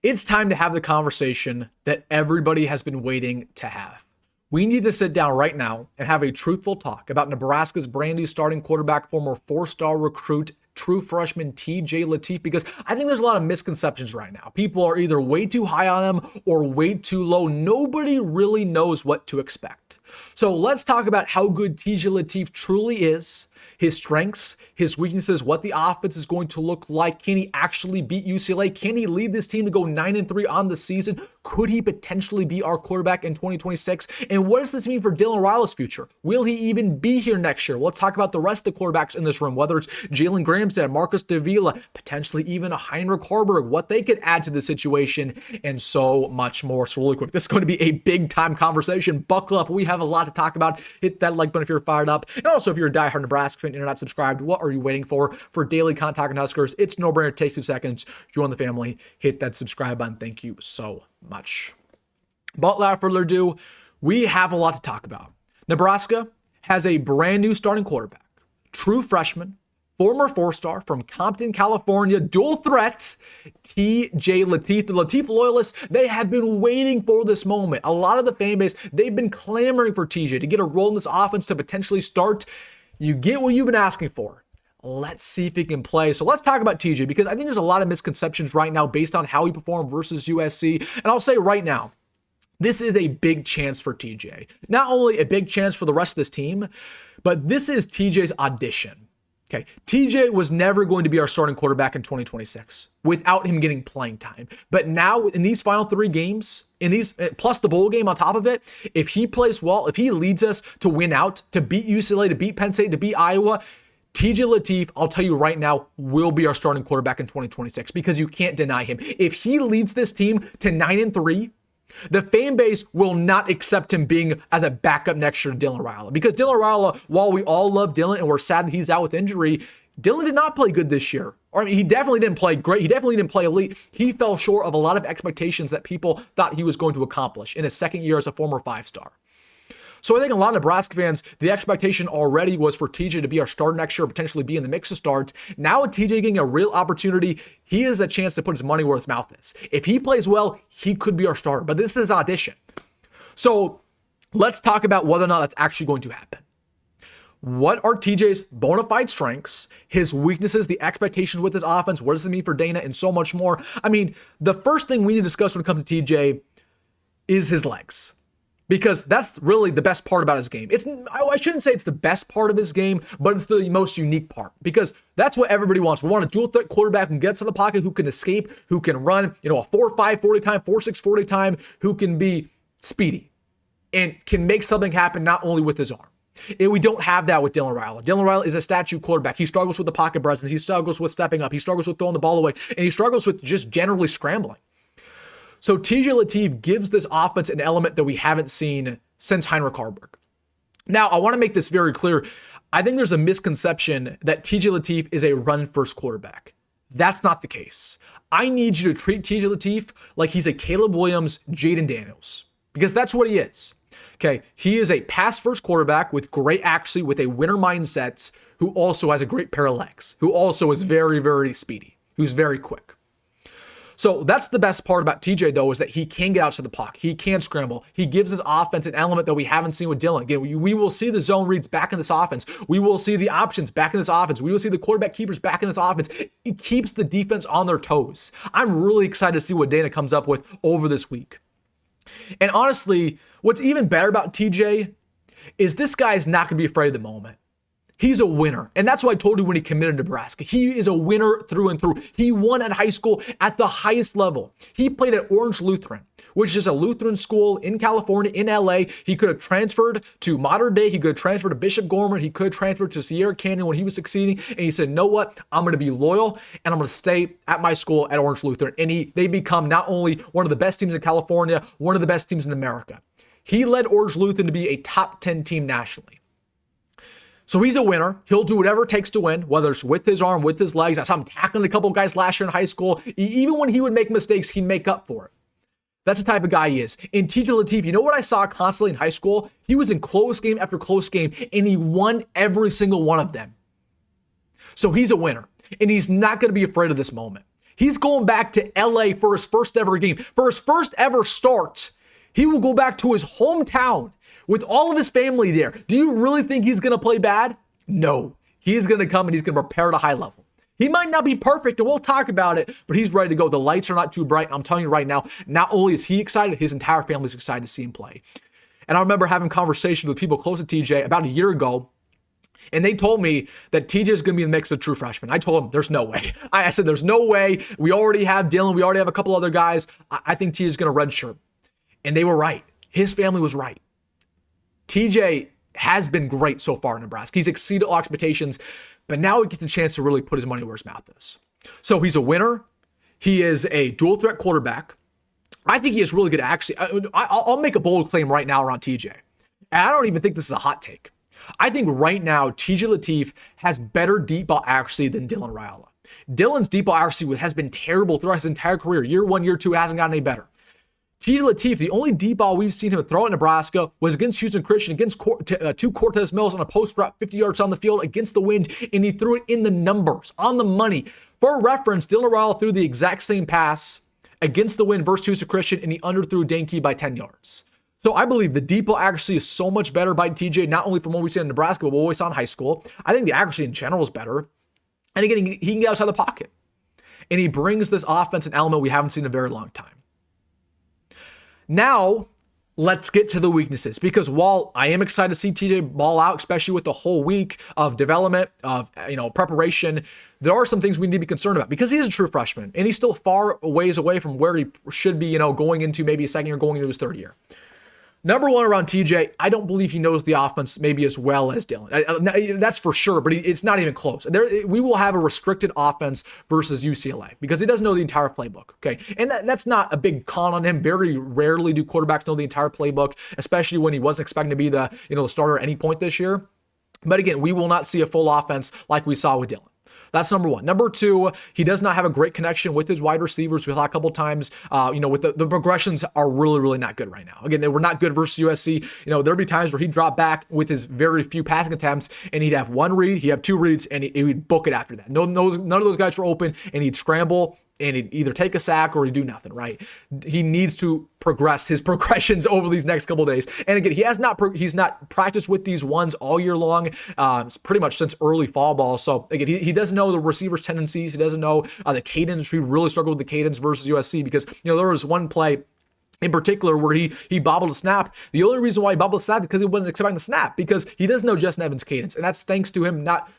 It's time to have the conversation that everybody has been waiting to have. We need to sit down right now and have a truthful talk about Nebraska's brand new starting quarterback, former four-star recruit, true freshman TJ Lateef, because I think there's a lot of misconceptions right now. People are either way too high on him or way too low. Nobody really knows what to expect. So let's talk about how good TJ Lateef truly is, his strengths, his weaknesses, what the offense is going to look like. Can he actually beat UCLA? Can he lead this team to go 9-3 on the season? Could he potentially be our quarterback in 2026? And what does this mean for Dylan Raiola's future? Will he even be here next year? Let's talk about the rest of the quarterbacks in this room, whether it's Jalyn Gramstad, Marcus Davila, potentially even a Heinrich Haarberg, what they could add to the situation, and so much more. So really quick, this is going to be a big time conversation. Buckle up. We have a lot to talk about. Hit that like button if you're fired up. And also, if you're a diehard Nebraska fan and you're not subscribed, what are you waiting for? For daily contact on Huskers, it's no brainer. It takes 2 seconds. Join the family. Hit that subscribe button. Thank you so much. But without further ado, we have a lot to talk about. Nebraska has a brand new starting quarterback, true freshman, former four-star from Compton, California, dual threat, TJ Lateef. The Lateef loyalists, they have been waiting for this moment. A lot of the fan base, they've been clamoring for TJ to get a role in this offense to potentially start. You get what you've been asking for. Let's see if he can play. So let's talk about TJ, because I think there's a lot of misconceptions right now based on how he performed versus USC. And I'll say right now, this is a big chance for TJ. Not only a big chance for the rest of this team, but this is TJ's audition. Okay, TJ was never going to be our starting quarterback in 2026 without him getting playing time. But now in these final 3 games, in these plus the bowl game on top of it, if he plays well, if he leads us to win out, to beat UCLA, to beat Penn State, to beat Iowa, TJ Lateef, I'll tell you right now, will be our starting quarterback in 2026 because you can't deny him. If he leads this team to 9-3, the fan base will not accept him being as a backup next year to Dylan Raiola. Because Dylan Raiola, while we all love Dylan and we're sad that he's out with injury, Dylan did not play good this year. Or I mean, he definitely didn't play great. He definitely didn't play elite. He fell short of a lot of expectations that people thought he was going to accomplish in his second year as a former 5-star. So I think a lot of Nebraska fans, the expectation already was for TJ to be our starter next year, potentially be in the mix of starts. Now with TJ getting a real opportunity, he has a chance to put his money where his mouth is. If he plays well, he could be our starter, but this is audition. So let's talk about whether or not that's actually going to happen. What are TJ's bona fide strengths, his weaknesses, the expectations with his offense, what does it mean for Dana, and so much more? I mean, the first thing we need to discuss when it comes to TJ is his legs. Because that's really the best part about his game. I shouldn't say it's the best part of his game, but it's the most unique part. Because that's what everybody wants. We want a dual threat quarterback who gets to the pocket, who can escape, who can run, a 4.5 40 time, 4.6 40 time, who can be speedy and can make something happen not only with his arm. And we don't have that with Dylan Raiola. Dylan Raiola is a statue quarterback. He struggles with the pocket presence. He struggles with stepping up. He struggles with throwing the ball away. And he struggles with just generally scrambling. So TJ Lateef gives this offense an element that we haven't seen since Heinrich Haarberg. Now, I want to make this very clear. I think there's a misconception that TJ Lateef is a run-first quarterback. That's not the case. I need you to treat TJ Lateef like he's a Caleb Williams, Jaden Daniels, because that's what he is. Okay, he is a pass-first quarterback with great accuracy, with a winner mindset, who also has a great pair of legs, who also is very, very speedy, who's very quick. So that's the best part about TJ, though, is that he can get outside the pocket. He can scramble. He gives his offense an element that we haven't seen with Dylan. Again, we will see the zone reads back in this offense. We will see the options back in this offense. We will see the quarterback keepers back in this offense. It keeps the defense on their toes. I'm really excited to see what Dana comes up with over this week. And honestly, what's even better about TJ is this guy's not going to be afraid of the moment. He's a winner. And that's what I told you when he committed to Nebraska. He is a winner through and through. He won at high school at the highest level. He played at Orange Lutheran, which is a Lutheran school in California, in LA. He could have transferred to Modern Day. He could have transferred to Bishop Gorman. He could have transferred to Sierra Canyon when he was succeeding. And he said, "You know what? I'm going to be loyal and I'm going to stay at my school at Orange Lutheran." And they become not only one of the best teams in California, one of the best teams in America. He led Orange Lutheran to be a top 10 team nationally. So he's a winner. He'll do whatever it takes to win, whether it's with his arm, with his legs. I saw him tackling a couple of guys last year in high school. Even when he would make mistakes, he'd make up for it. That's the type of guy he is. And TJ Lateef, you know what I saw constantly in high school? He was in close game after close game, and he won every single one of them. So he's a winner, and he's not going to be afraid of this moment. He's going back to LA for his first ever game. For his first ever start, he will go back to his hometown with all of his family there. Do you really think he's going to play bad? No. He's going to come and he's going to prepare at a high level. He might not be perfect, and we'll talk about it, but he's ready to go. The lights are not too bright. I'm telling you right now, not only is he excited, his entire family is excited to see him play. And I remember having conversations with people close to TJ about a year ago, and they told me that TJ is going to be in the mix of true freshman. I told them, there's no way. I said, there's no way. We already have Dylan. We already have a couple other guys. I think TJ is going to redshirt. And they were right. His family was right. TJ has been great so far in Nebraska. He's exceeded all expectations, but now he gets a chance to really put his money where his mouth is. So he's a winner. He is a dual threat quarterback. I think he is really good. Actually, I'll make a bold claim right now around TJ. And I don't even think this is a hot take. I think right now, TJ Lateef has better deep ball accuracy than Dylan Raiola. Dylan's deep ball accuracy has been terrible throughout his entire career. Year 1, year 2, hasn't gotten any better. TJ Lateef, the only deep ball we've seen him throw at Nebraska was against Houston Christian, against two Cortez Mills on a post route 50 yards on the field against the wind, and he threw it in the numbers, on the money. For reference, Dylan Raiola threw the exact same pass against the wind versus Houston Christian, and he underthrew Dane by 10 yards. So I believe the deep ball accuracy is so much better by TJ, not only from what we see in Nebraska, but what we saw in high school. I think the accuracy in general is better. And again, he can get outside the pocket. And he brings this offense an element we haven't seen in a very long time. Now, let's get to the weaknesses, because while I am excited to see TJ ball out, especially with the whole week of development, of preparation, there are some things we need to be concerned about, because he's a true freshman and he's still far ways away from where he should be, going into maybe a second year, going into his third year. Number one around TJ, I don't believe he knows the offense maybe as well as Dylan. That's for sure, but it's not even close. We will have a restricted offense versus UCLA because he doesn't know the entire playbook, okay? And that's not a big con on him. Very rarely do quarterbacks know the entire playbook, especially when he wasn't expecting to be the starter at any point this year. But again, we will not see a full offense like we saw with Dylan. That's number one. Number two, he does not have a great connection with his wide receivers. We saw a couple times, with the progressions are really, really not good right now. Again, they were not good versus USC. There'd be times where he'd drop back with his very few passing attempts and he'd have one read, he'd have two reads, and he'd book it after that. None of those guys were open, and he'd scramble and he'd either take a sack or he'd do nothing, right? He needs to progress his progressions over these next couple of days. And again, he's not practiced with these ones all year long, pretty much since early fall ball. So again, he doesn't know the receiver's tendencies. He doesn't know the cadence. He really struggled with the cadence versus USC because, there was one play in particular where he bobbled a snap. The only reason why he bobbled a snap is because he wasn't expecting the snap, because he doesn't know Justin Evans' cadence. And that's thanks to him not,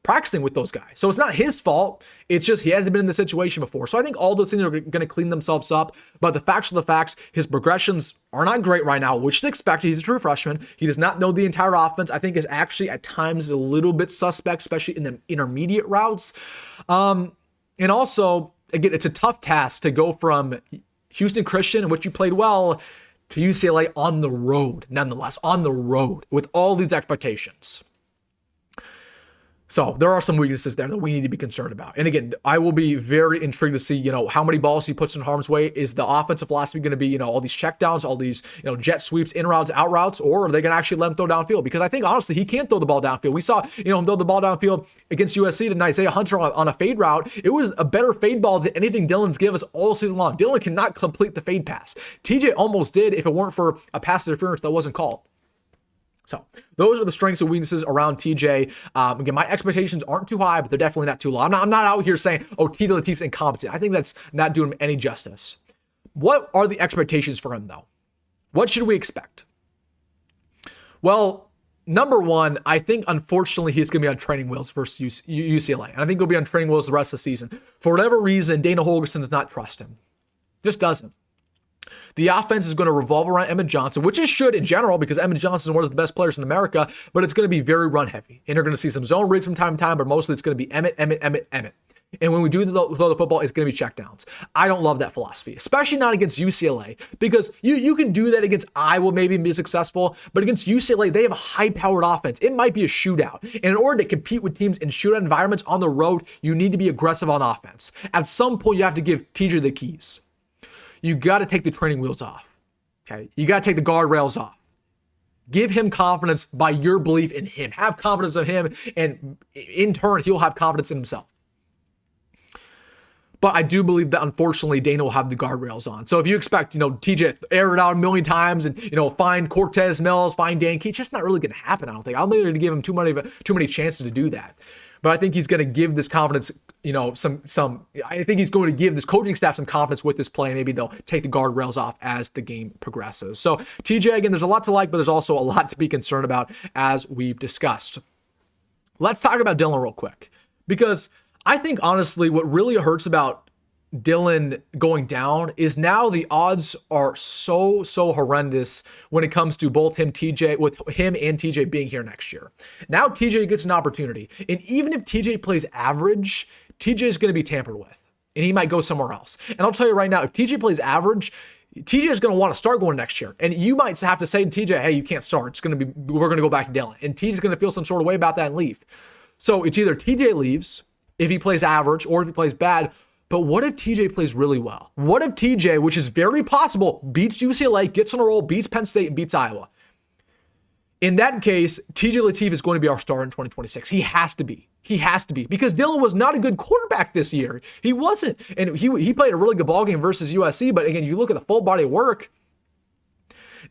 practicing with those guys. So it's not his fault. It's just he hasn't been in the situation before. So I think all those things are going to clean themselves up. But the facts are the facts. His progressions are not great right now, which is expected. He's a true freshman. He does not know the entire offense. I think is actually at times a little bit suspect, especially in the intermediate routes. And also, again, it's a tough task to go from Houston Christian, in which you played well, to UCLA on the road, nonetheless, on the road with all these expectations. So there are some weaknesses there that we need to be concerned about. And again, I will be very intrigued to see, how many balls he puts in harm's way. Is the offensive philosophy going to be, all these checkdowns, all these, jet sweeps, in routes, out routes, or are they going to actually let him throw downfield? Because I think, honestly, he can't throw the ball downfield. We saw, him throw the ball downfield against USC to Nyziah Hunter on a fade route. It was a better fade ball than anything Dylan's given us all season long. Dylan cannot complete the fade pass. TJ almost did if it weren't for a pass interference that wasn't called. So those are the strengths and weaknesses around TJ. Again, my expectations aren't too high, but they're definitely not too low. I'm not out here saying, TJ Lateef's incompetent. I think that's not doing him any justice. What are the expectations for him, though? What should we expect? Well, number one, I think, unfortunately, he's going to be on training wheels versus UCLA. And I think he'll be on training wheels the rest of the season. For whatever reason, Dana Holgorsen does not trust him. Just doesn't. The offense is going to revolve around Emmett Johnson, which it should in general, because Emmett Johnson is one of the best players in America, but it's going to be very run heavy. And you're going to see some zone reads from time to time, but mostly it's going to be Emmett. And when we do throw the football, it's going to be checkdowns. I don't love that philosophy, especially not against UCLA, because you can do that against Iowa maybe and be successful, but against UCLA, they have a high-powered offense. It might be a shootout. And in order to compete with teams in shootout environments on the road, you need to be aggressive on offense. At some point, you have to give TJ the keys. You got to take the training wheels off, okay? You got to take the guardrails off. Give him confidence by your belief in him. Have confidence in him, and in turn, he'll have confidence in himself. But I do believe that, unfortunately, Dane will have the guardrails on. So if you expect, TJ to air it out a million times and, find Cortez, Mills, find Dane, it's just not really going to happen, I don't think. I don't think they're going to give him too many chances to do that. But I think he's going to give this confidence, I think he's going to give this coaching staff some confidence with this play. And maybe they'll take the guardrails off as the game progresses. So TJ, again, there's a lot to like, but there's also a lot to be concerned about, as we've discussed. Let's talk about Dylan real quick, because I think, honestly, what really hurts about Dylan going down is now the odds are so horrendous when it comes to both him and TJ being here next year. Now TJ gets an opportunity, and even if TJ plays average, TJ is going to be tampered with, and he might go somewhere else. And I'll tell you right now, if TJ plays average, TJ is going to want to start going next year, and you might have to say to TJ, "Hey, you can't start. We're going to go back to Dylan," and TJ is going to feel some sort of way about that and leave. So it's either TJ leaves if he plays average, or if he plays bad. But what if TJ plays really well? What if TJ, which is very possible, beats UCLA, gets on a roll, beats Penn State, and beats Iowa? In that case, TJ Lateef is going to be our star in 2026. He has to be. He has to be, because Dylan was not a good quarterback this year. He wasn't. And he played a really good ball game versus USC. But again, you look at the full body of work,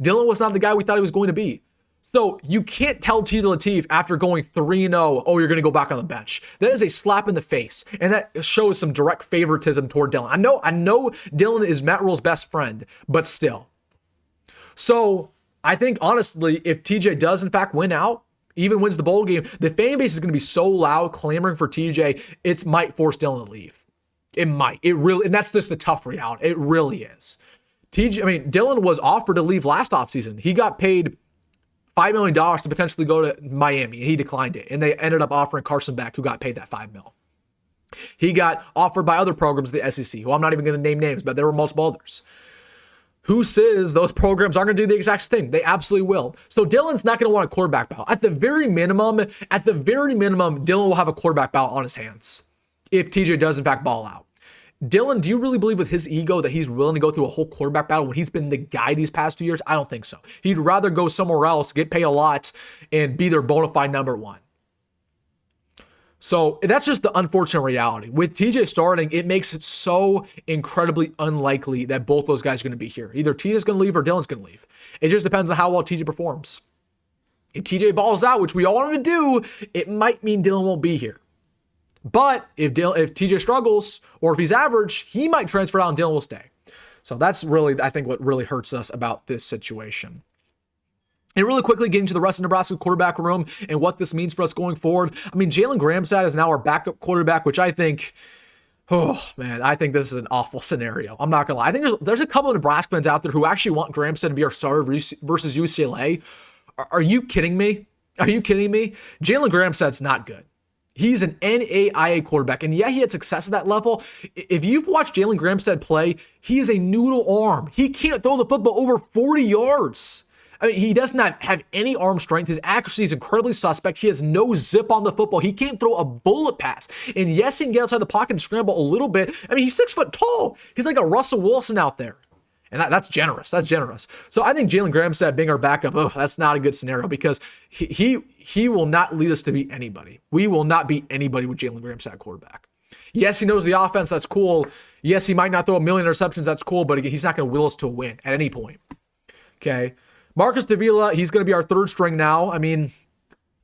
Dylan was not the guy we thought he was going to be. So you can't tell TJ Lateef after going 3-0, oh, you're going to go back on the bench. That is a slap in the face, and that shows some direct favoritism toward Dylan. I know Dylan is Matt Rule's best friend, but still. So I think, honestly, if TJ does in fact win out, even wins the bowl game, the fan base is going to be so loud clamoring for TJ, it might force Dylan to leave. It might. It really, and that's just the tough reality. It really is. Dylan was offered to leave last offseason. He got paid $5 million to potentially go to Miami, and he declined it. And they ended up offering Carson Beck, who got paid that $5 million. He got offered by other programs, the SEC, who I'm not even going to name names, but there were multiple others. Who says those programs aren't going to do the exact thing? They absolutely will. So Dylan's not going to want a quarterback battle. At the very minimum, Dylan will have a quarterback battle on his hands if TJ does in fact ball out. Dylan, do you really believe with his ego that he's willing to go through a whole quarterback battle when he's been the guy these past 2 years? I don't think so. He'd rather go somewhere else, get paid a lot, and be their bona fide number one. So that's just the unfortunate reality. With TJ starting, it makes it so incredibly unlikely that both those guys are going to be here. Either TJ's going to leave or Dylan's going to leave. It just depends on how well TJ performs. If TJ balls out, which we all want him to do, it might mean Dylan won't be here. But if TJ struggles, or if he's average, he might transfer out and Dylan will stay. So that's really, I think, what really hurts us about this situation. And really quickly getting to the rest of Nebraska quarterback room and what this means for us going forward. Jalyn Gramstad is now our backup quarterback, which I think, I think this is an awful scenario. I'm not going to lie. I think there's a couple of Nebraska fans out there who actually want Gramstad to be our starter versus UCLA. Are you kidding me? Jalyn Gramstad's not good. He's an NAIA quarterback, and yeah, he had success at that level. If you've watched Jalyn Gramstad play, he is a noodle arm. He can't throw the football over 40 yards. He does not have any arm strength. His accuracy is incredibly suspect. He has no zip on the football. He can't throw a bullet pass. And yes, he can get outside the pocket and scramble a little bit. He's 6 foot tall. He's like a Russell Wilson out there. And that's generous. That's generous. So I think Jalyn Gramstad being our backup, that's not a good scenario, because he will not lead us to beat anybody. We will not beat anybody with Jalyn Gramstad quarterback. Yes, he knows the offense. That's cool. Yes, he might not throw a million interceptions. That's cool. But again, he's not going to will us to a win at any point. Okay. Marcus Davila, he's going to be our third string now.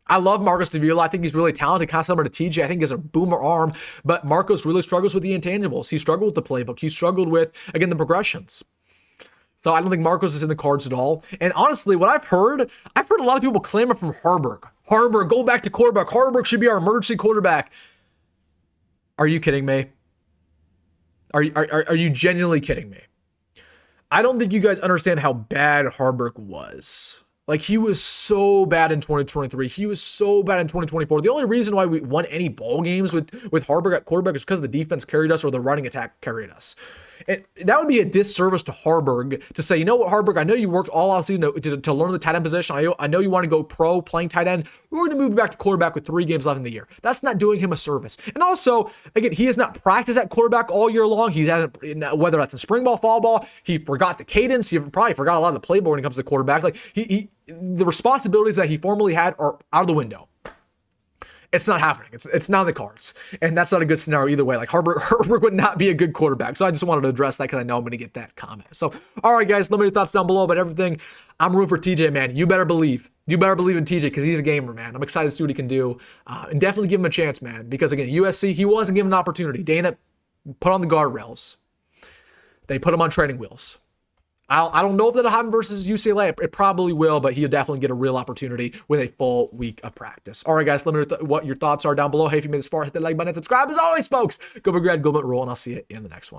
I love Marcus Davila. I think he's really talented, kind of similar to TJ. I think he has a boomer arm, but Marcus really struggles with the intangibles. He struggled with the playbook. He struggled with, again, the progressions. So I don't think Marcos is in the cards at all. And honestly, what I've heard a lot of people clamor from Haarberg. Haarberg, go back to quarterback. Haarberg should be our emergency quarterback. Are you kidding me? Are you genuinely kidding me? I don't think you guys understand how bad Haarberg was. He was so bad in 2023. He was so bad in 2024. The only reason why we won any ball games with Haarberg at quarterback is because the defense carried us or the running attack carried us. And that would be a disservice to Haarberg to say, you know what, Haarberg, I know you worked all offseason to learn the tight end position. I know you want to go pro playing tight end. We're going to move you back to quarterback with 3 games left in the year. That's not doing him a service. And also, again, he has not practiced at quarterback all year long. He hasn't, whether that's in spring ball, fall ball, he forgot the cadence. He probably forgot a lot of the playbook when it comes to quarterback. The responsibilities that he formerly had are out of the window. It's not happening. It's not in the cards. And that's not a good scenario either way. Like Haarberg would not be a good quarterback. So I just wanted to address that because I know I'm going to get that comment. So, all right, guys, let me know your thoughts down below about everything. I'm rooting for TJ, man. You better believe. You better believe in TJ because he's a gamer, man. I'm excited to see what he can do. And definitely give him a chance, man. Because, again, USC, he wasn't given an opportunity. Dane put on the guardrails. They put him on training wheels. I don't know if that'll happen versus UCLA. It probably will, but he'll definitely get a real opportunity with a full week of practice. All right, guys, let me know what your thoughts are down below. Hey, if you made this far, hit that like button and subscribe. As always, folks, go big red, go rule, and I'll see you in the next one.